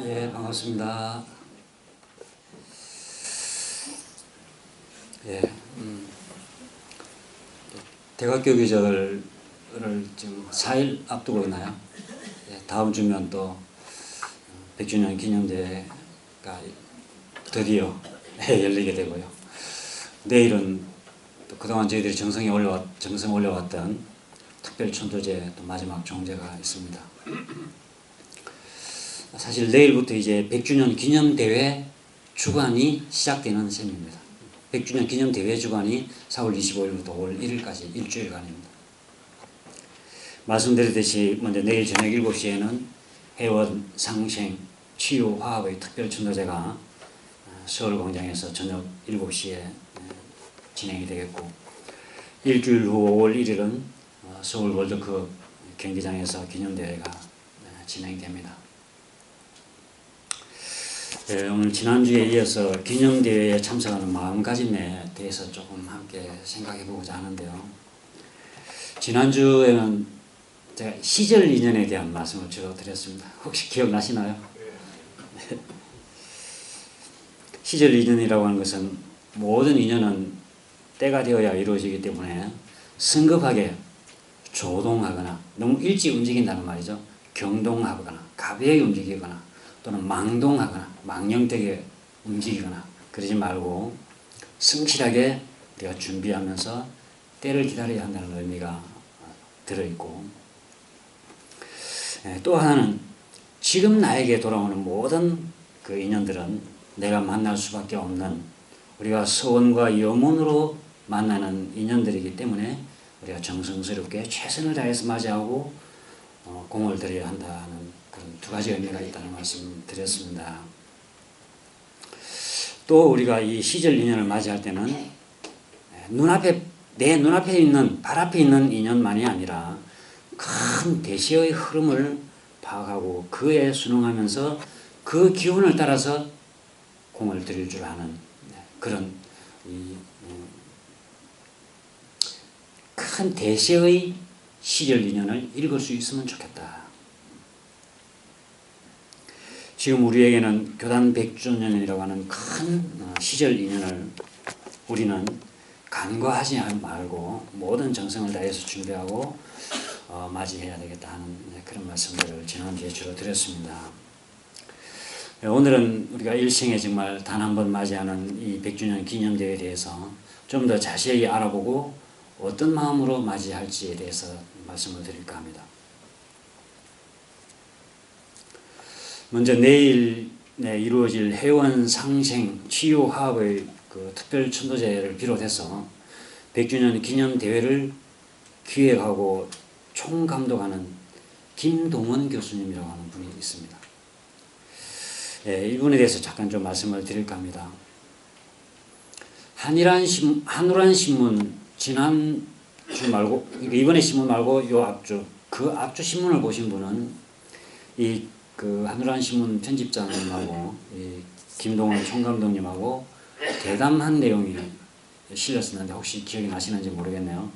예, 반갑습니다. 예, 대학교 개설을 지금 4일 앞두고 있나요? 예, 다음 주면 또 100주년 기념대회가 드디어 열리게 되고요. 내일은 또 그동안 저희들이 정성 올려왔던 특별천도제 또 마지막 종제가 있습니다. 사실 내일부터 이제 100주년 기념대회 주간이 시작되는 셈입니다. 100주년 기념대회 주간이 4월 25일부터 5월 1일까지 일주일간입니다. 말씀드렸듯이 먼저 내일 저녁 7시에는 회원 상생 치유 화합의 특별천도제가 서울광장에서 저녁 7시에 진행이 되겠고, 일주일 후 5월 1일은 서울 월드컵 경기장에서 기념대회가 진행됩니다. 오늘 지난주에 이어서 기념대회에 참석하는 마음가짐에 대해서 조금 함께 생각해 보고자 하는데요. 지난주에는 제가 시절 인연에 대한 말씀을 주로 드렸습니다. 혹시 기억나시나요? 네. 시절 인연이라고 하는 것은 모든 인연은 때가 되어야 이루어지기 때문에 성급하게 조동하거나 너무 일찍 움직인다는 말이죠. 경동하거나 가벼이 움직이거나 또는 망동하거나 망령되게 움직이거나 그러지 말고 성실하게 우리가 준비하면서 때를 기다려야 한다는 의미가 들어있고, 또 하나는 지금 나에게 돌아오는 모든 그 인연들은 내가 만날 수밖에 없는, 우리가 소원과 염원으로 만나는 인연들이기 때문에 우리가 정성스럽게 최선을 다해서 맞이하고 공을 들여야 한다는 그런 두 가지 의미가 있다는 말씀 드렸습니다. 또 우리가 이 시절 인연을 맞이할 때는 내 눈앞에 있는, 발 앞에 있는 인연만이 아니라 큰 대시의 흐름을 파악하고 그에 순응하면서 그 기운을 따라서 공을 들일 줄 아는 그런 큰 대시의 시절 인연을 읽을 수 있으면 좋겠다. 지금 우리에게는 교단 100주년이라고 하는 큰 시절 인연을 우리는 간과하지 말고 모든 정성을 다해서 준비하고 맞이해야 되겠다 하는 그런 말씀들을 지난주에 주로 드렸습니다. 오늘은 우리가 일생에 정말 단 한 번 맞이하는 이 100주년 기념대회에 대해서 좀 더 자세히 알아보고 어떤 마음으로 맞이할지에 대해서 말씀을 드릴까 합니다. 먼저 내일 이루어질 회원 상생 치유 화합의 그 특별 천도제를 비롯해서 100주년 기념대회를 기획하고 총감독하는 김동원 교수님이라고 하는 분이 있습니다. 이분에 대해서 잠깐 좀 말씀을 드릴까 합니다. 한우란 신문 지난주 말고, 이번에 신문 말고 요 앞주, 그 앞주 신문을 보신 분은 그 한우란 신문 편집장님하고 김동원 총감독님하고 대담한 내용이 실렸었는데 혹시 기억이 나시는지 모르겠네요.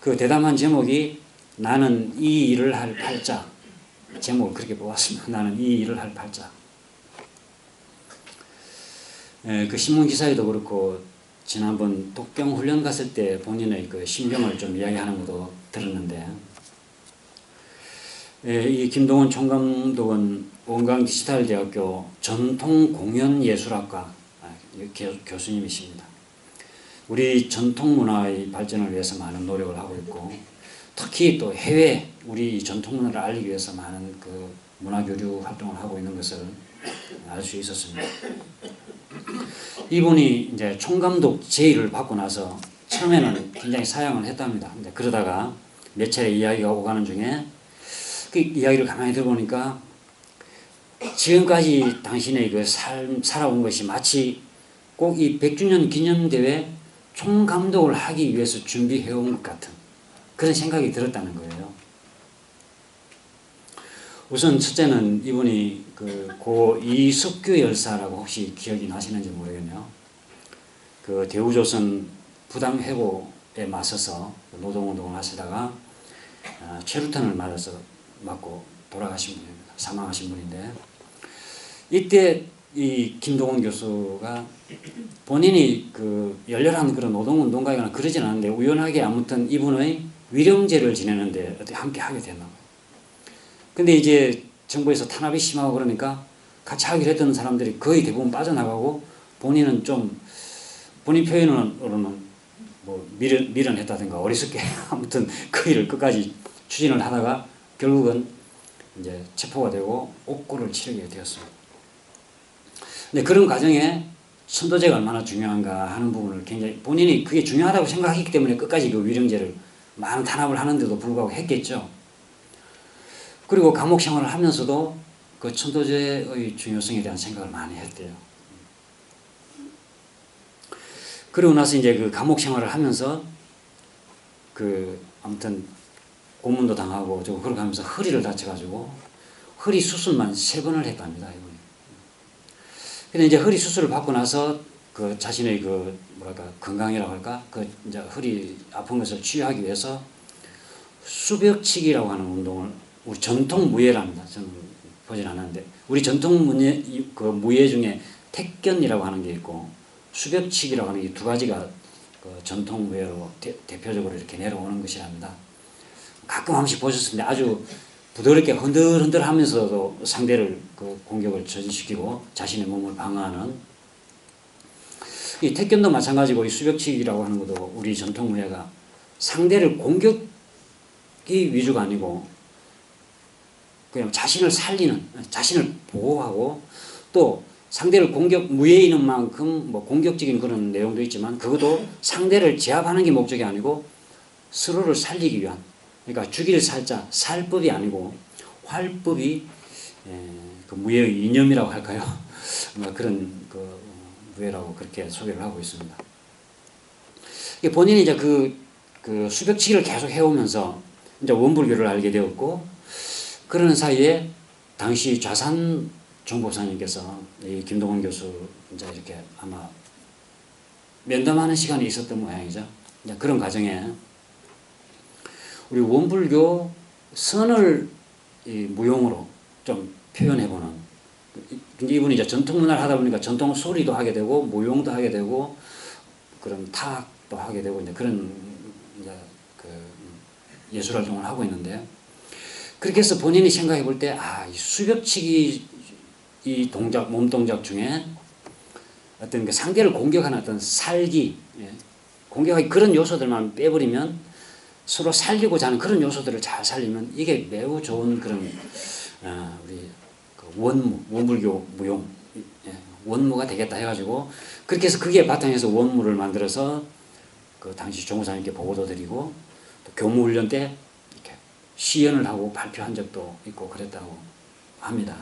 그 대담한 제목이 나는 이 일을 할 팔자, 제목을 그렇게 뽑았습니다. 나는 이 일을 할 팔자. 그 신문 기사에도 그렇고 지난번 독경 훈련 갔을 때 본인의 그 심경을 좀 이야기하는 것도 들었는데, 이 김동원 총감독은 원광디지털대학교 전통공연예술학과 교수님이십니다. 우리 전통문화의 발전을 위해서 많은 노력을 하고 있고, 특히 또 해외 우리 전통문화를 알리기 위해서 많은 그 문화교류 활동을 하고 있는 것을 알 수 있었습니다. 이분이 이제 총감독 제의를 받고 나서 처음에는 굉장히 사양을 했답니다. 그러다가 몇 차례 이야기가 오가는 중에 그 이야기를 가만히 들어보니까 지금까지 당신의 그 살아온 것이 마치 꼭 이 100주년 기념대회 총감독을 하기 위해서 준비해온 것 같은 그런 생각이 들었다는 거예요. 우선 첫째는 이분이 고 이석규 열사라고 혹시 기억이 나시는지 모르겠네요. 그 대우조선 부당해고에 맞서서 노동운동을 하시다가 최루탄을 맞고 돌아가신 분입니다. 사망하신 분인데, 이때 이 김동원 교수가 본인이 그 열렬한 그런 노동운동가이거나 그러진 않은데 우연하게 아무튼 이분의 위령제를 지내는데 어떻게 함께 하게 됐나 봐요. 근데 이제 정부에서 탄압이 심하고 그러니까 같이 하기로 했던 사람들이 거의 대부분 빠져나가고 본인은 좀 본인 표현으로는 뭐 미련했다든가 어리석게 아무튼 그 일을 끝까지 추진을 하다가 결국은 이제 체포가 되고 옥고를 치르게 되었습니다. 근데 그런 과정에 천도제가 얼마나 중요한가 하는 부분을 굉장히 본인이 그게 중요하다고 생각했기 때문에 끝까지 그 위령제를 많은 탄압을 하는데도 불구하고 했겠죠. 그리고 감옥 생활을 하면서도 그 천도제의 중요성에 대한 생각을 많이 했대요. 그리고 나서 이제 그 감옥 생활을 하면서 그 아무튼 고문도 당하고 저 그렇게 하면서 허리를 다쳐가지고 허리 수술만 3번을 했답니다, 이분이. 근데 이제 허리 수술을 받고 나서 그 자신의 그 뭐랄까 건강이라고 할까 그 이제 허리 아픈 것을 치유하기 위해서 수벽치기라고 하는 운동을 우리 전통 무예랍니다. 저는 보진 않았는데 우리 전통 무예 그 무예 중에 택견이라고 하는 게 있고 수벽치기라고 하는 이 두 가지가 그 전통 무예로 대표적으로 이렇게 내려오는 것이랍니다. 가끔 한 번씩 보셨는데 아주 부드럽게 흔들흔들 하면서도 상대를 그 공격을 저지시키고 자신의 몸을 방어하는 이 택견도 마찬가지고 이 수벽치기라고 하는 것도 우리 전통 무예가 상대를 공격이 위주가 아니고 그냥 자신을 살리는 자신을 보호하고 또 상대를 공격 무예이는 만큼 뭐 공격적인 그런 내용도 있지만 그것도 상대를 제압하는 게 목적이 아니고 서로를 살리기 위한 그러니까 죽일 살자 살법이 아니고 활법이 그 무예의 이념이라고 할까요? 그런 그 무예라고 그렇게 소개를 하고 있습니다. 본인이 이제 그 수벽치기를 계속 해오면서 이제 원불교를 알게 되었고 그러는 사이에 당시 좌산 종법사님께서 이 김동원 교수 이제 이렇게 아마 면담하는 시간이 있었던 모양이죠. 이제 그런 과정에 우리 원불교 선을 이 무용으로 좀 표현해보는 이분이 이제 전통 문화를 하다 보니까 전통 소리도 하게 되고 무용도 하게 되고 그런 타악도 하게 되고 이제 그런 이제 그 예술 활동을 하고 있는데 그렇게 해서 본인이 생각해 볼 때 이 수벽치기 이 동작 몸 동작 중에 어떤 그 상대를 공격하는 어떤 살기 공격하기 그런 요소들만 빼버리면 서로 살리고자 하는 그런 요소들을 잘 살리면 이게 매우 좋은 그런 우리 그 원불교 무용 원무가 되겠다 해가지고 그렇게 해서 그게 바탕에서 원무를 만들어서 그 당시 종무사님께 보고도 드리고 또 교무훈련 때 이렇게 시연을 하고 발표한 적도 있고 그랬다고 합니다.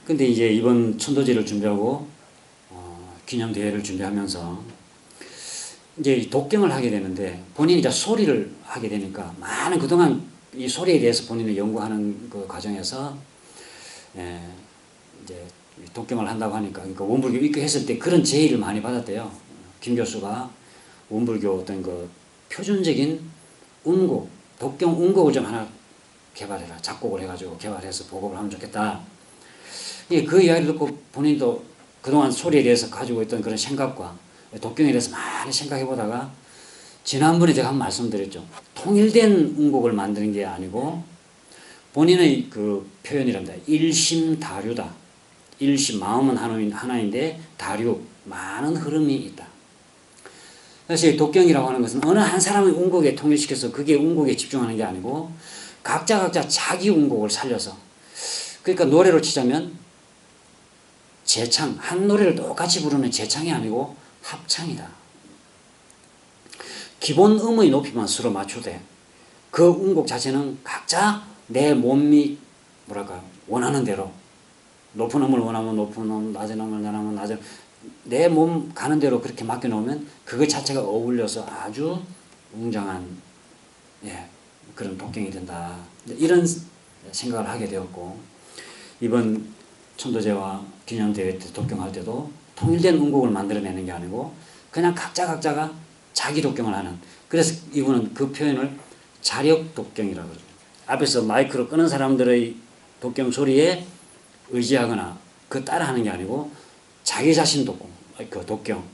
근데 이제 이번 천도제를 준비하고 기념대회를 준비하면서 이제 독경을 하게 되는데 본인이 이제 소리를 하게 되니까 많은 그동안 이 소리에 대해서 본인이 연구하는 그 과정에서 이제 독경을 한다고 하니까 그러니까 원불교 입교했을 때 그런 제의를 많이 받았대요. 김 교수가 원불교 어떤 그 표준적인 음곡, 독경 음곡을 좀 하나 개발해라. 작곡을 해가지고 개발해서 보급을 하면 좋겠다. 그 이야기를 듣고 본인도 그동안 소리에 대해서 가지고 있던 그런 생각과 독경에 대해서 많이 생각해 보다가 지난번에 제가 한번 말씀드렸죠. 통일된 음곡을 만드는 게 아니고 본인의 그 표현이랍니다. 일심다류다. 일심 마음은 하나인데 다류 많은 흐름이 있다. 그래서 독경이라고 하는 것은 어느 한 사람의 음곡에 통일시켜서 그게 음곡에 집중하는 게 아니고 각자 자기 음곡을 살려서 그러니까 노래로 치자면 재창 한 노래를 똑같이 부르는 재창이 아니고 합창이다. 기본 음의 높이만 서로 맞추되 그 음곡 자체는 각자 내 몸이 뭐랄까 원하는 대로 높은 음을 원하면 높은 음, 낮은 음을 원하면 낮은 내 몸 가는 대로 그렇게 맡겨놓으면 그것 자체가 어울려서 아주 웅장한 그런 독경이 된다. 이런 생각을 하게 되었고 이번 천도제와 기념대회 때 독경할 때도 통일된 음곡을 만들어내는 게 아니고 그냥 각자가 자기 독경을 하는 그래서 이분은 그 표현을 자력 독경이라고 그러죠. 앞에서 마이크로 끄는 사람들의 독경 소리에 의지하거나 그 따라하는 게 아니고 자기 자신 독경,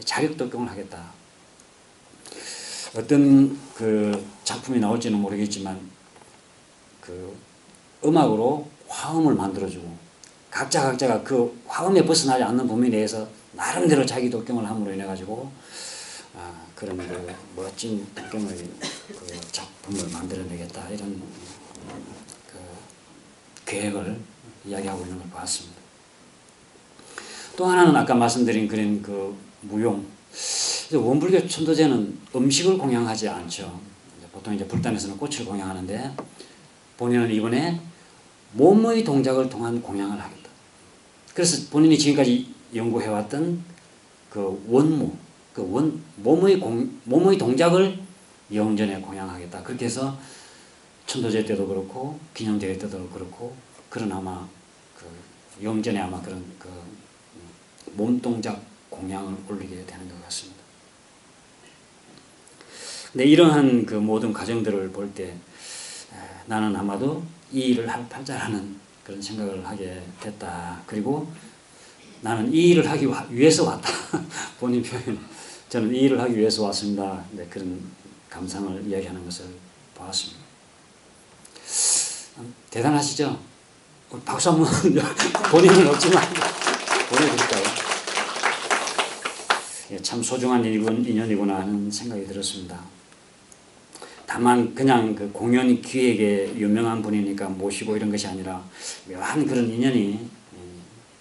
자력 독경을 하겠다. 어떤 그 작품이 나올지는 모르겠지만 그 음악으로 화음을 만들어주고 각자가 그 화음에 벗어나지 않는 범위 내에서 나름대로 자기 독경을 함으로 인해 가지고 그런 그 멋진 독경의 그 작품을 만들어내겠다 이런 그 계획을 이야기하고 있는 걸 봤습니다. 또 하나는 아까 말씀드린 그런 그 무용. 원불교 천도제는 음식을 공양하지 않죠. 보통 이제 불단에서는 꽃을 공양하는데 본인은 이번에 몸의 동작을 통한 공양을 하겠다. 그래서 본인이 지금까지 연구해왔던 그 원무, 몸의 동작을 영전에 공양하겠다. 그렇게 해서 천도제 때도 그렇고 기념대회 때도 그렇고 그런 아마 그 영전에 아마 그런 그 몸동작 공양을 올리게 되는 것 같습니다. 근데 이러한 그 모든 과정들을 볼 때 나는 아마도 이 일을 할 팔자라는 그런 생각을 하게 됐다. 그리고 나는 이 일을 하기 위해서 왔다. 본인 표현. 저는 이 일을 하기 위해서 왔습니다. 네, 그런 감상을 이야기하는 것을 보았습니다. 대단하시죠? 박수 한번 본인은 없지만 보내드릴까요? 참 소중한 인연이구나 하는 생각이 들었습니다. 다만 그냥 그 공연 기획에 유명한 분이니까 모시고 이런 것이 아니라 묘한 그런 인연이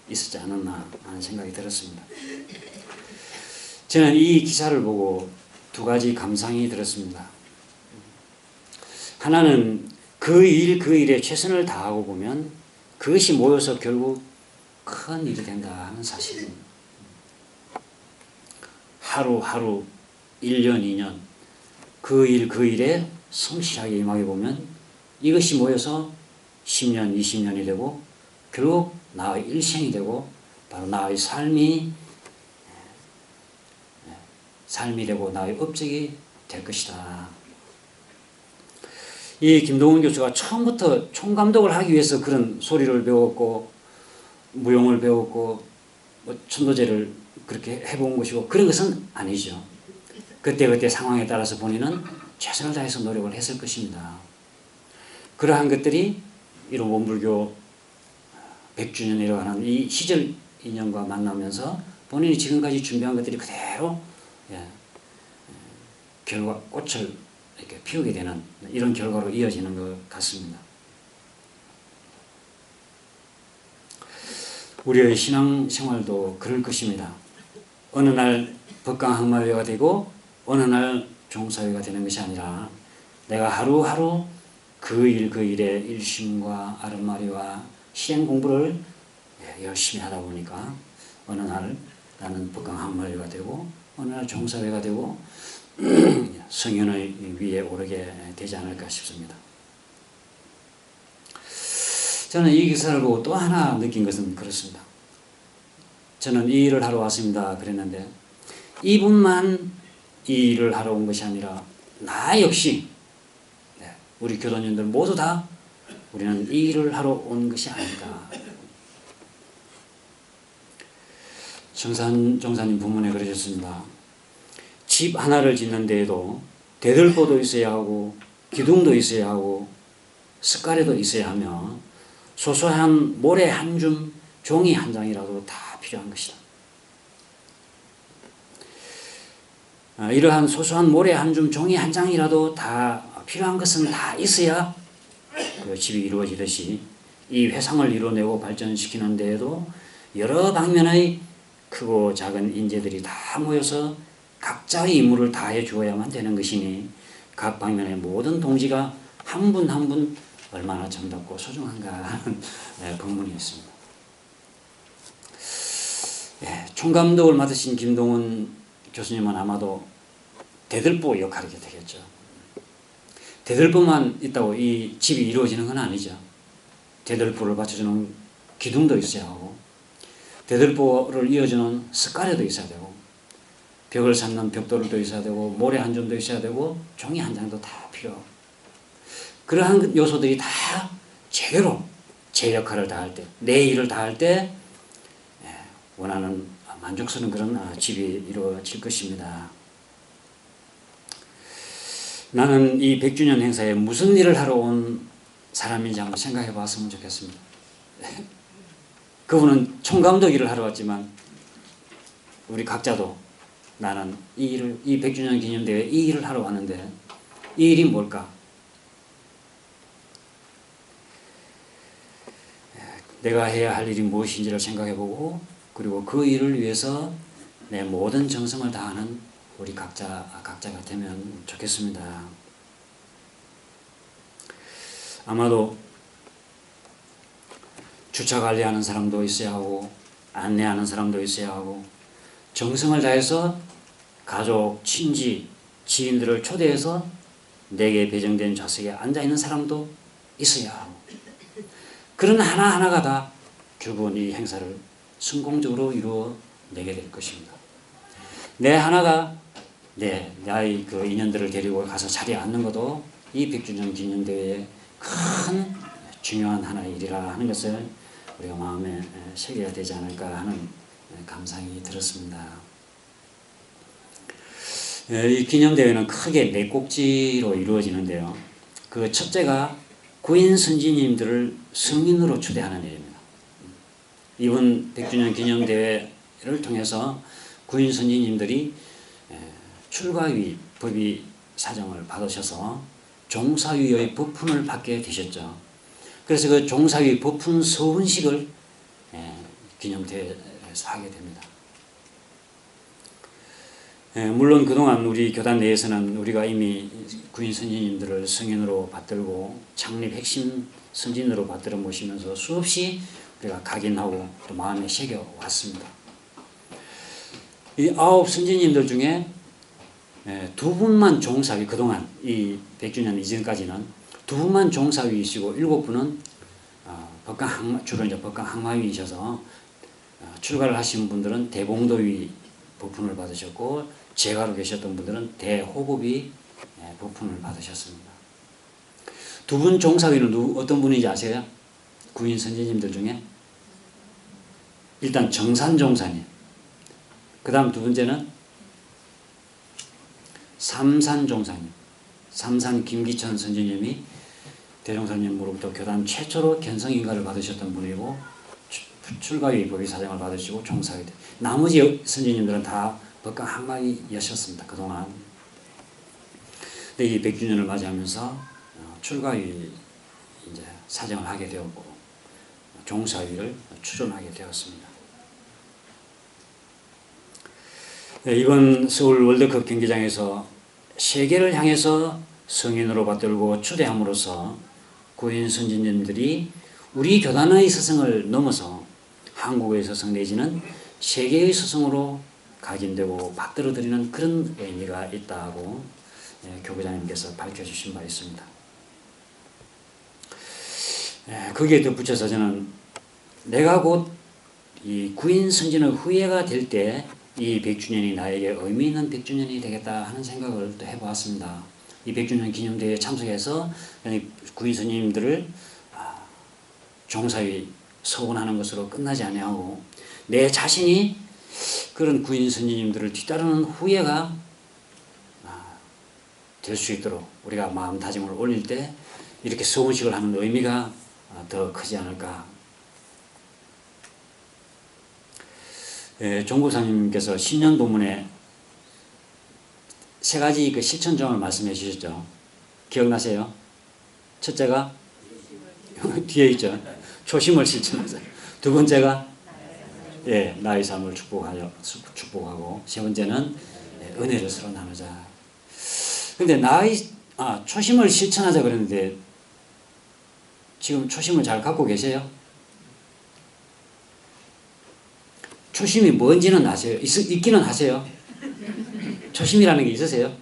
있었지 않았나 하는 생각이 들었습니다. 저는 이 기사를 보고 두 가지 감상이 들었습니다. 하나는 그 일에 최선을 다하고 보면 그것이 모여서 결국 큰 일이 된다 하는 사실입니다. 하루 1년 2년 그 일에 성실하게 임하게 보면 이것이 모여서 10년 20년이 되고 결국 나의 일생이 되고 바로 나의 삶이 되고 나의 업적이 될 것이다. 이 김동훈 교수가 처음부터 총감독을 하기 위해서 그런 소리를 배웠고 무용을 배웠고 천도제를 그렇게 해본 것이고 그런 것은 아니죠. 그때 상황에 따라서 본인은 최선을 다해서 노력을 했을 것입니다. 그러한 것들이 이런 원불교 100주년이라고 하는 이 시절 인연과 만나면서 본인이 지금까지 준비한 것들이 그대로 꽃을 이렇게 피우게 되는 이런 결과로 이어지는 것 같습니다. 우리의 신앙생활도 그럴 것입니다. 어느 날 법강학마회가 되고 어느 날 종사회가 되는 것이 아니라 내가 하루하루 그 일의 일심과 아름마리와 실행 공부를 열심히 하다 보니까 어느 날 나는 법강학마회가 되고 어느 날 종사회가 되고 성현의 위에 오르게 되지 않을까 싶습니다. 저는 이 기사를 보고 또 하나 느낀 것은 그렇습니다. 저는 이 일을 하러 왔습니다 그랬는데 이분만 이 일을 하러 온 것이 아니라 나 역시 우리 교도님들 모두 다 우리는 이 일을 하러 온 것이 아닌가. 정사님 부문에 그러셨습니다. 집 하나를 짓는 데에도 대들보도 있어야 하고 기둥도 있어야 하고 숟가래도 있어야 하며 소소한 모래 한 줌 종이 한 장이라도 다 필요한 것이다. 이러한 소소한 모래 한 줌 종이 한 장이라도 다 필요한 것은 다 있어야 그 집이 이루어지듯이 이 회상을 이루어내고 발전시키는 데에도 여러 방면의 크고 작은 인재들이 다 모여서 각자의 임무를 다해 주어야만 되는 것이니 각 방면의 모든 동지가 한 분 한 분 얼마나 정답고 소중한가 하는 본문이 있습니다. 총감독을 맡으신 김동훈 교수님은 아마도 대들보 역할이 되겠죠. 대들보만 있다고 이 집이 이루어지는 건 아니죠. 대들보를 받쳐주는 기둥도 있어야 하고 대들보를 이어주는 숟가래도 있어야 되고 벽을 쌓는 벽돌도 있어야 되고 모래 한 점도 있어야 되고 종이 한 장도 다 필요하고 그러한 요소들이 다 제대로 제 역할을 다할 때, 내 일을 다할 때 원하는 만족스러운 그런 집이 이루어질 것입니다. 나는 이 100주년 행사에 무슨 일을 하러 온 사람인지 한번 생각해 봤으면 좋겠습니다. 그분은 총감독 일을 하러 왔지만 우리 각자도 나는 이 100주년 기념대회 이 일을 하러 왔는데 이 일이 뭘까? 내가 해야 할 일이 무엇인지를 생각해보고 그리고 그 일을 위해서 내 모든 정성을 다하는 우리 각자가 되면 좋겠습니다. 아마도 주차 관리하는 사람도 있어야 하고 안내하는 사람도 있어야 하고 정성을 다해서 가족, 친지, 지인들을 초대해서 내게 배정된 좌석에 앉아있는 사람도 있어야 하고 그런 하나하나가 다 결국은 이 행사를 성공적으로 이루어내게 될 것입니다. 내 하나가 나의 그 인연들을 데리고 가서 자리에 앉는 것도 이 100주년 기념대회의 큰 중요한 하나의 일이라 하는 것을 우리가 마음에 새겨야 되지 않을까 하는 감상이 들었습니다. 이 기념대회는 크게 네 꼭지로 이루어지는데요. 그 첫째가 구인 선지님들을 성인으로 초대하는 일입니다. 이번 100주년 기념대회를 통해서 구인 선지님들이 출가위 법위 사정을 받으셔서 종사위의 법훈을 받게 되셨죠. 그래서 그 종사위 법훈 서훈식을 기념대회에서 하게 됩니다. 물론 그동안 우리 교단 내에서는 우리가 이미 구인 선지님들을 성인으로 받들고 창립 핵심 선진으로 받들어 모시면서 수없이 우리가 각인하고 또 마음에 새겨 왔습니다. 이 9 선지님들 중에 두 분만 종사위, 그동안 이 100주년 이전까지는 두 분만 종사위이시고 7분은 주로 이제 법강 항마위이셔서 출가를 하신 분들은 대봉도위 법훈을 받으셨고 재가로 계셨던 분들은 대호법위 법훈을 받으셨습니다. 두 분 종사위는 어떤 분인지 아세요? 구인 선지님들 중에 일단 정산 종사님, 그 다음 두 번째는 삼산 종사님, 삼산 김기천 선지님이 대종사님으로부터 교단 최초로 견성인가를 받으셨던 분이고 출가위 법위 사정을 받으시고 종사위. 나머지 선지님들은 다 법강 항마위였습니다. 그동안. 근데 이 100주년을 맞이하면서 출가위 이제 사정을 하게 되었고 종사위를 추존하게 되었습니다. 이번 서울 월드컵 경기장에서 세계를 향해서 성인으로 받들고 초대함으로써 구인 선지님들이 우리 교단의 스승을 넘어서 한국의 스승 내지는 세계의 스승으로 각인되고 받들어들이는 그런 의미가 있다고 교구장님께서 밝혀주신 바 있습니다. 거기에 덧붙여서 저는 내가 곧 이 구인 선진의 후예가 될 때 이 100주년이 나에게 의미 있는 100주년이 되겠다 하는 생각을 또 해보았습니다. 이 100주년 기념대회에 참석해서 구인 선생님들을 종사위 서원하는 것으로 끝나지 아니하고 내 자신이 그런 구인 선생님들을 뒤따르는 후예가 될 수 있도록 우리가 마음다짐을 올릴 때 이렇게 서원식을 하는 의미가 더 크지 않을까. 종구사님께서 신년 본문에 세 가지 그 실천점을 말씀해 주셨죠. 기억나세요? 첫째가 뒤에 있죠. 초심을 실천하자. 두 번째가 나의 삶을 축복하고 세 번째는 은혜를 서로 나누자. 근데 초심을 실천하자 그랬는데 지금 초심을 잘 갖고 계세요? 초심이 뭔지는 아세요? 있기는 하세요? 초심이라는 게 있으세요?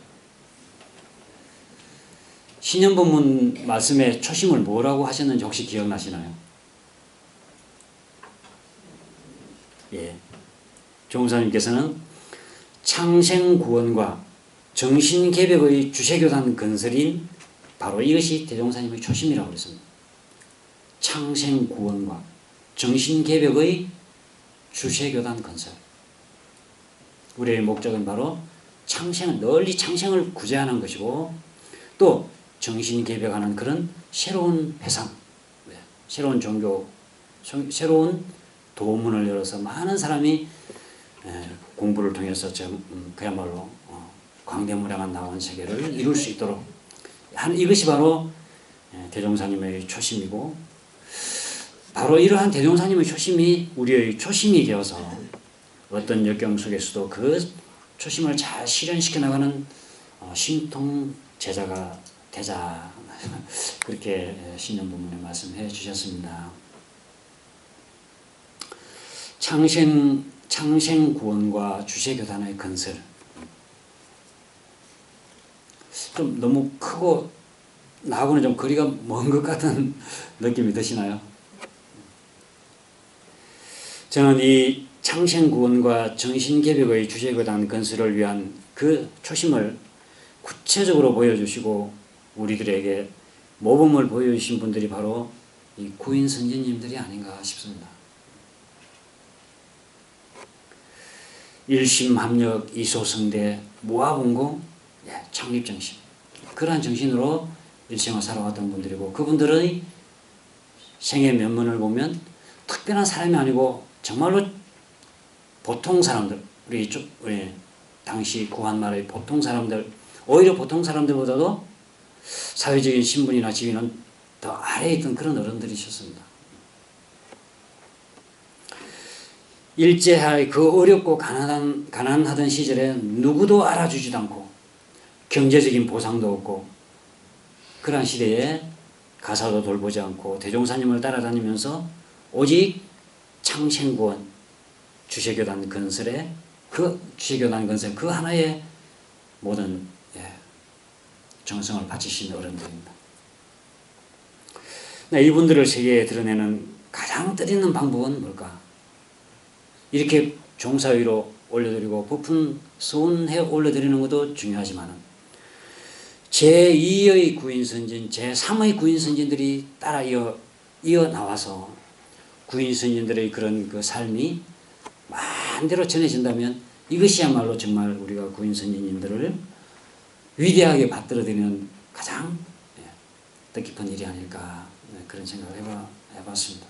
신년본문 말씀에 초심을 뭐라고 하셨는지 혹시 기억나시나요? 종사님께서는 창생구원과 정신개벽의 주체교단 건설인 바로 이것이 대종사님의 초심이라고 그랬습니다. 창생구원과 정신개벽의 주체교단 건설. 우리의 목적은 바로 널리 창생을 구제하는 것이고 또 정신개벽하는 그런 새로운 회상, 새로운 종교, 새로운 도문을 열어서 많은 사람이 공부를 통해서 그야말로 광대무량한 나온 세계를 이룰 수 있도록 이것이 바로 대종사님의 초심이고 바로 이러한 대종사님의 초심이 우리의 초심이 되어서 어떤 역경 속에서도 그 초심을 잘 실현시켜 나가는 신통 제자가 되자 그렇게 신년부문에 말씀해 주셨습니다. 창생구원과 주체교단의 건설 좀 너무 크고 나하고는 좀 거리가 먼 것 같은 느낌이 드시나요? 저는 이 창생구원과 정신개벽의 주체교단 건설을 위한 그 초심을 구체적으로 보여주시고 우리들에게 모범을 보여주신 분들이 바로 이 구인 선진님들이 아닌가 싶습니다. 일심합력, 이소성대, 무아봉공, 창립정신 그러한 정신으로 일생을 살아왔던 분들이고 그분들의 생애 면면을 보면 특별한 사람이 아니고 정말로 보통 사람들 우리 당시 구한말의 보통 사람들 오히려 보통 사람들보다도 사회적인 신분이나 지위는 더 아래에 있던 그런 어른들이셨습니다. 일제하에 그 어렵고 가난하던 시절에 누구도 알아주지도 않고 경제적인 보상도 없고 그러한 시대에 가사도 돌보지 않고 대종사님을 따라다니면서 오직 창생구원 주체교단 건설에 그 주체교단 건설 그 하나의 모든 정성을 바치신 어른들입니다. 이분들을 세계에 드러내는 가장 뜻있는 방법은 뭘까? 이렇게 종사위로 올려드리고 부푼 소원해 올려드리는 것도 중요하지만 제2의 구인선진, 제3의 구인선진들이 따라 이어 나와서 구인선진들의 그런 그 삶이 마음대로 전해진다면 이것이야말로 정말 우리가 구인선진님들을 위대하게 받들어드리는 가장 뜻깊은 일이 아닐까 그런 생각을 해봤습니다.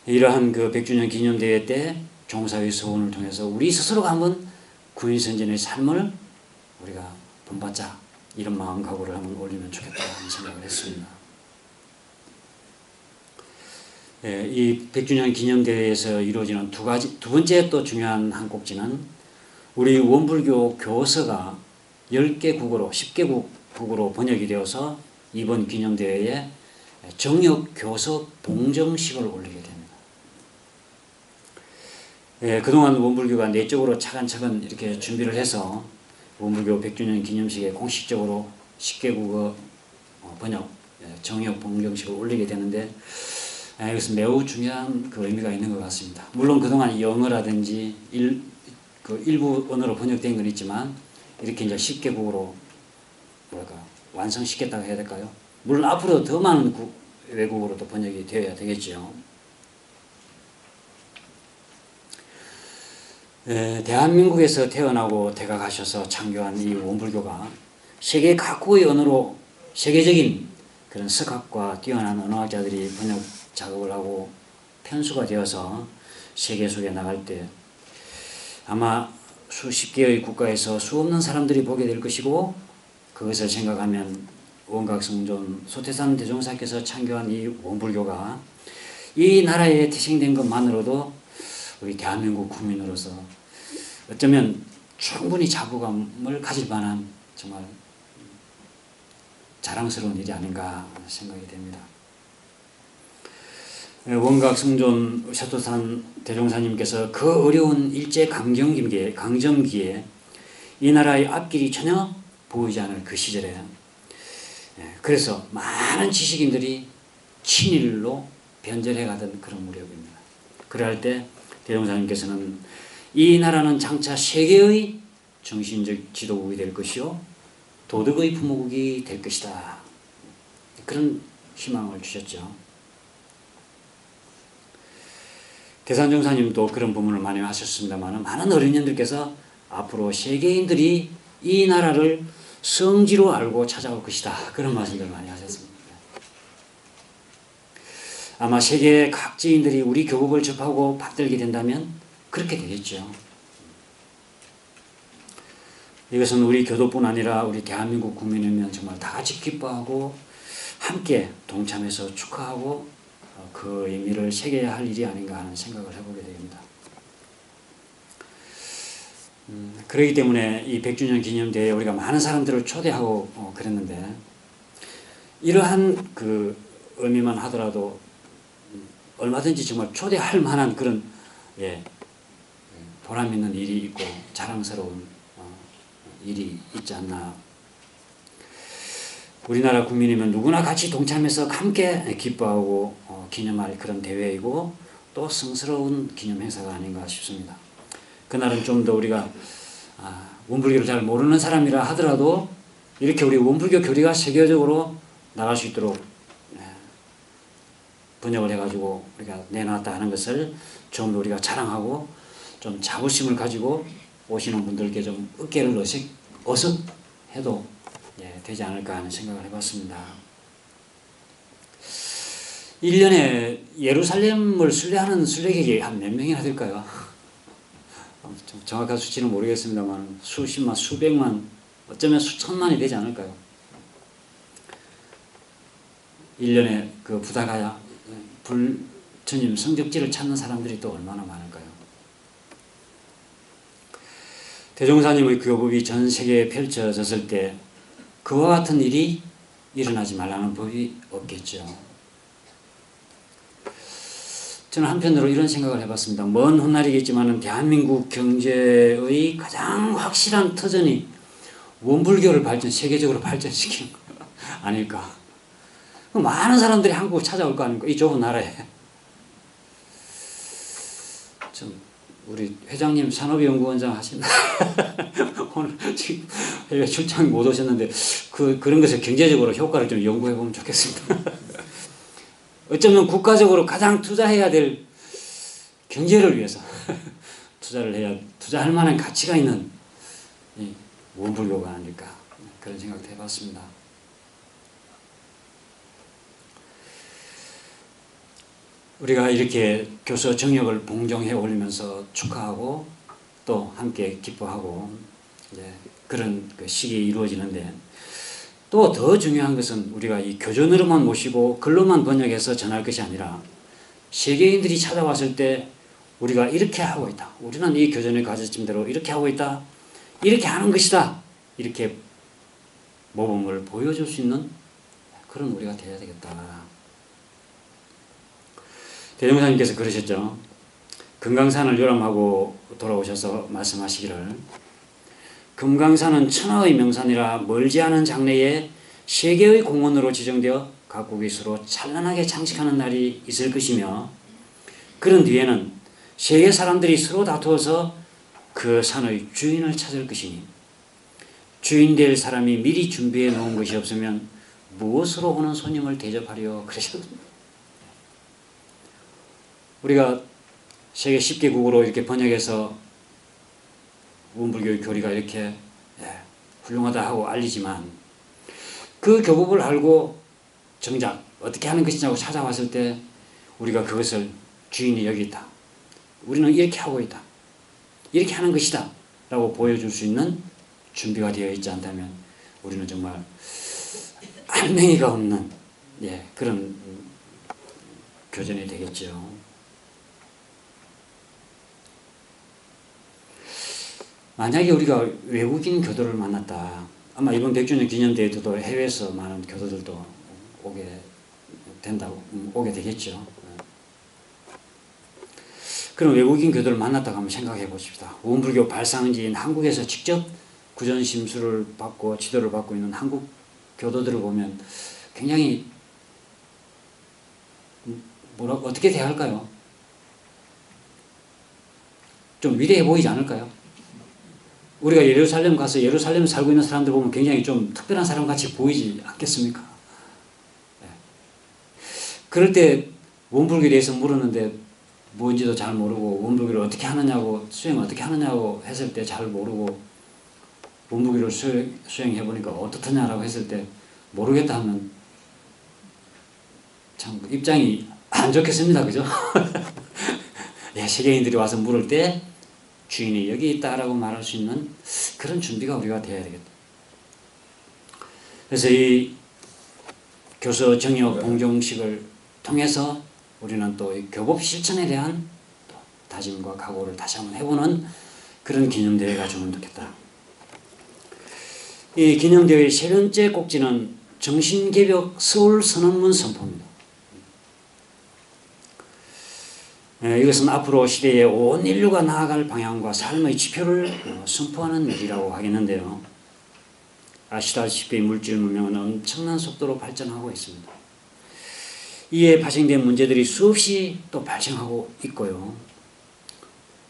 이러한 그 100주년 기념대회 때 종사의 소원을 통해서 우리 스스로가 한번 구인선진의 삶을 우리가 본받자 이런 마음 각오를 한번 올리면 좋겠다 하는 생각을 했습니다. 이 100주년 기념대회에서 이루어지는 두 번째 또 중요한 한 꼭지는 우리 원불교 교서가 10개 국어로 10개 국어로 번역이 되어서 이번 기념대회에 정역 교서 봉정식을 올리게 됩니다. 그동안 원불교가 내적으로 차근차근 이렇게 준비를 해서 원불교 100주년 기념식에 공식적으로 10개 국어 번역 정역 봉정식을 올리게 되는데 이것은 매우 중요한 그 의미가 있는 것 같습니다. 물론 그동안 영어라든지 일부 언어로 번역된 건 있지만 이렇게 이제 10개 국어로 완성시켰다고 해야 될까요? 물론 앞으로 더 많은 외국어로도 번역이 되어야 되겠죠. 대한민국에서 태어나고 대각하셔서 창교한 이 원불교가 세계 각국의 언어로 세계적인 그런 석학과 뛰어난 언어학자들이 번역 작업을 하고 편수가 되어서 세계 속에 나갈 때 아마 수십 개의 국가에서 수없는 사람들이 보게 될 것이고 그것을 생각하면 원각성존 소태산 대종사께서 창교한 이 원불교가 이 나라에 태생된 것만으로도 우리 대한민국 국민으로서 어쩌면 충분히 자부감을 가질 만한 정말 자랑스러운 일이 아닌가 생각이 됩니다. 원각성존 셔토산 대종사님께서 그 어려운 일제 강점기에 이 나라의 앞길이 전혀 보이지 않을 그 시절에 그래서 많은 지식인들이 친일로 변절해 가던 그런 무렵입니다. 그럴 때 대종사님께서는 이 나라는 장차 세계의 정신적 지도국이 될 것이요 도덕의 품목이 될 것이다. 그런 희망을 주셨죠. 대산종사님도 그런 부분을 많이 하셨습니다만 많은 어린이들께서 앞으로 세계인들이 이 나라를 성지로 알고 찾아올 것이다. 그런 말씀들 많이 하셨습니다. 아마 세계 각 지인들이 우리 교국을 접하고 받들게 된다면 그렇게 되겠죠. 이것은 우리 교도뿐 아니라 우리 대한민국 국민이면 정말 다 같이 기뻐하고 함께 동참해서 축하하고 그 의미를 새겨야 할 일이 아닌가 하는 생각을 해보게 됩니다. 그렇기 때문에 이 100주년 기념대회에 우리가 많은 사람들을 초대하고 그랬는데 이러한 그 의미만 하더라도 얼마든지 정말 초대할 만한 그런 보람 있는 일이 있고 자랑스러운 일이 있지 않나. 우리나라 국민이면 누구나 같이 동참해서 함께 기뻐하고 기념할 그런 대회이고 또 성스러운 기념 행사가 아닌가 싶습니다. 그날은 좀 더 우리가 원불교를 잘 모르는 사람이라 하더라도 이렇게 우리 원불교 교리가 세계적으로 나갈 수 있도록 번역을 해가지고 우리가 내놨다 하는 것을 좀 더 우리가 자랑하고 좀 자부심을 가지고 오시는 분들께 좀 어깨를 어석해도 되지 않을까 하는 생각을 해봤습니다. 1년에 예루살렘을 순례하는 순례객이 한 몇 명이나 될까요? 정확한 수치는 모르겠습니다만 수십만, 수백만, 어쩌면 수천만이 되지 않을까요? 1년에 그 부다가야 불처님 성적지를 찾는 사람들이 또 얼마나 많을까요? 대종사님의 교법이 전 세계에 펼쳐졌을 때 그와 같은 일이 일어나지 말라는 법이 없겠죠. 저는 한편으로 이런 생각을 해봤습니다. 먼 훗날이겠지만 대한민국 경제의 가장 확실한 터전이 원불교를 세계적으로 발전시키는 거 아닐까. 많은 사람들이 한국을 찾아올 거 아닙니까? 이 좁은 나라에. 좀 우리 회장님 산업연구원장 하신다. 오늘 지금 해외 출장 못 오셨는데 그런 것을 경제적으로 효과를 좀 연구해 보면 좋겠습니다. 어쩌면 국가적으로 가장 투자해야 될 경제를 위해서 투자할 만한 가치가 있는 이 원불교가 아닐까 그런 생각도 해봤습니다. 우리가 이렇게 교서 정역을 봉정해 올리면서 축하하고 또 함께 기뻐하고 그런 그 시기 이루어지는데 또 더 중요한 것은 우리가 이 교전으로만 모시고 글로만 번역해서 전할 것이 아니라 세계인들이 찾아왔을 때 우리가 이렇게 하고 있다. 우리는 이 교전의 가르침대로 이렇게 하고 있다. 이렇게 하는 것이다. 이렇게 모범을 보여줄 수 있는 그런 우리가 되어야 되겠다. 대종사님께서 그러셨죠. 금강산을 요람하고 돌아오셔서 말씀하시기를 금강산은 천하의 명산이라 멀지 않은 장래에 세계의 공원으로 지정되어 각국이 서로 찬란하게 장식하는 날이 있을 것이며 그런 뒤에는 세계 사람들이 서로 다투어서 그 산의 주인을 찾을 것이니 주인 될 사람이 미리 준비해 놓은 것이 없으면 무엇으로 오는 손님을 대접하려 그러셨습니다. 우리가 세계 10개국으로 이렇게 번역해서 원불교의 교리가 이렇게 훌륭하다 하고 알리지만 그 교법을 알고 정작 어떻게 하는 것이냐고 찾아왔을 때 우리가 그것을 주인이 여기 있다. 우리는 이렇게 하고 있다. 이렇게 하는 것이다. 라고 보여줄 수 있는 준비가 되어 있지 않다면 우리는 정말 알맹이가 없는 그런 교전이 되겠죠. 만약에 우리가 외국인 교도를 만났다. 아마 이번 100주년 기념대회도 해외에서 많은 교도들도 오게 되겠죠. 그럼 외국인 교도를 만났다고 한번 생각해 보십시다. 원불교 발상지인 한국에서 직접 구전 심수를 받고 지도를 받고 있는 한국 교도들을 보면 굉장히 어떻게 대할까요? 좀 위대해 보이지 않을까요? 우리가 예루살렘 가서 예루살렘 살고 있는 사람들 보면 굉장히 좀 특별한 사람 같이 보이지 않겠습니까? 그럴 때 원불교에 대해서 물었는데 뭔지도 잘 모르고 원불교를 어떻게 하느냐고 수행 어떻게 하느냐고 했을 때 잘 모르고 원불교를 수행해 보니까 어떻더냐라고 했을 때 모르겠다 하면 참 입장이 안 좋겠습니다. 그죠? 예, 세계인들이 와서 물을 때 주인이 여기 있다라고 말할 수 있는 그런 준비가 우리가 되어야 되겠다. 그래서 이 교서 정역 봉정식을 통해서 우리는 또 이 교법 실천에 대한 또 다짐과 각오를 다시 한번 해보는 그런 기념대회가 좀 좋겠다. 이 기념대회의 세 번째 꼭지는 정신개벽 서울선언문 선포입니다. 이것은 앞으로 시대에 온 인류가 나아갈 방향과 삶의 지표를 선포하는 일이라고 하겠는데요. 아시다시피 물질 문명은 엄청난 속도로 발전하고 있습니다. 이에 발생된 문제들이 수없이 또 발생하고 있고요.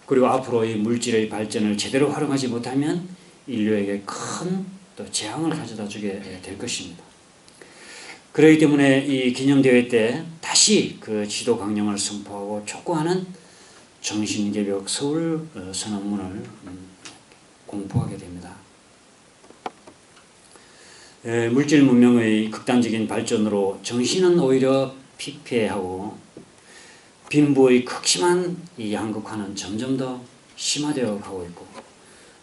그리고 앞으로 이 물질의 발전을 제대로 활용하지 못하면 인류에게 큰 또 재앙을 가져다 주게 될 것입니다. 그렇기 때문에 이 기념대회 때 다시 그 지도 강령을 선포하고 촉구하는 정신개벽 서울 선언문을 공포하게 됩니다. 물질 문명의 극단적인 발전으로 정신은 오히려 피폐하고 빈부의 극심한 이 양극화는 점점 더 심화되어 가고 있고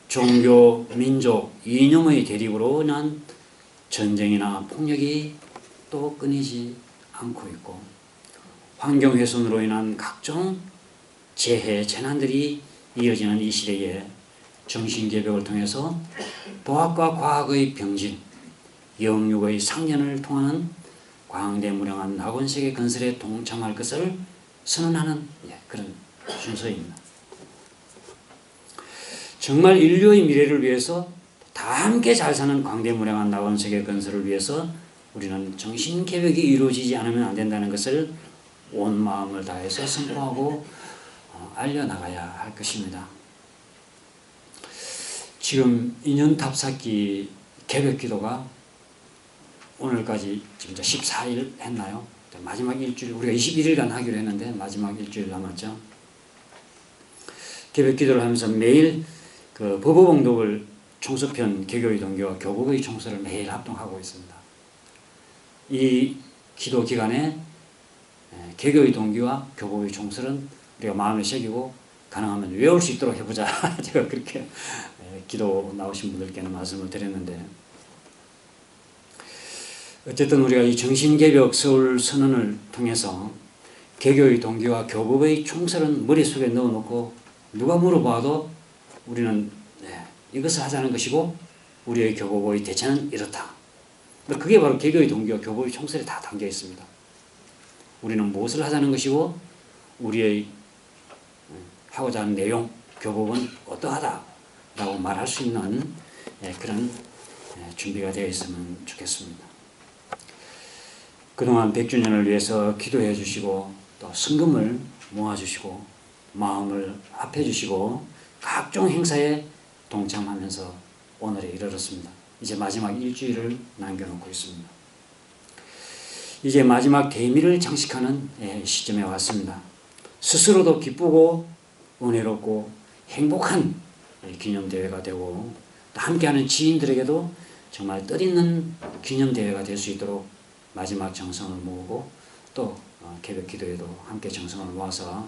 종교, 민족, 이념의 대립으로 인한 전쟁이나 폭력이 또 끊이지 않고 있고 환경훼손으로 인한 각종 재해, 재난들이 이어지는 이 시대에 정신개벽을 통해서 도학과 과학의 병진, 영육의 상련을 통하는 광대무량한 낙원세계 건설에 동참할 것을 선언하는 그런 순서입니다. 정말 인류의 미래를 위해서 다 함께 잘 사는 광대무량한 낙원세계 건설을 위해서 우리는 정신개벽이 이루어지지 않으면 안 된다는 것을 온 마음을 다해서 선포하고 알려나가야 할 것입니다. 지금 인연탑쌓기 개벽기도가 오늘까지 지금 14일 했나요? 마지막 일주일, 우리가 21일간 하기로 했는데 마지막 일주일 남았죠. 개벽기도를 하면서 매일 그 법어봉독을 총서편 개교의 동기와 교법의 총서를 매일 합동하고 있습니다. 이 기도 기간에 개교의 동기와 교법의 총설은 우리가 마음에 새기고 가능하면 외울 수 있도록 해보자. 제가 그렇게 기도 나오신 분들께는 말씀을 드렸는데 어쨌든 우리가 이 정신개벽 서울 선언을 통해서 개교의 동기와 교법의 총설은 머릿속에 넣어놓고 누가 물어봐도 우리는 이것을 하자는 것이고 우리의 교법의 대체는 이렇다. 그게 바로 개교의 동기와 교법의 총설에 다 담겨 있습니다. 우리는 무엇을 하자는 것이고 우리의 하고자 하는 내용, 교법은 어떠하다라고 말할 수 있는 그런 준비가 되어 있으면 좋겠습니다. 그동안 100주년을 위해서 기도해 주시고 또 성금을 모아주시고 마음을 합해 주시고 각종 행사에 동참하면서 오늘에 이르렀습니다. 이제 마지막 일주일을 남겨놓고 있습니다. 이제 마지막 대미를 장식하는 시점에 왔습니다. 스스로도 기쁘고 은혜롭고 행복한 기념대회가 되고 함께하는 지인들에게도 정말 뜻있는 기념대회가 될 수 있도록 마지막 정성을 모으고 또 개벽기도에도 함께 정성을 모아서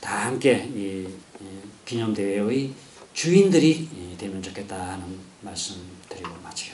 다 함께 이 기념대회의 주인들이 되면 좋겠다 하는 말씀 드리고 마치겠습니다.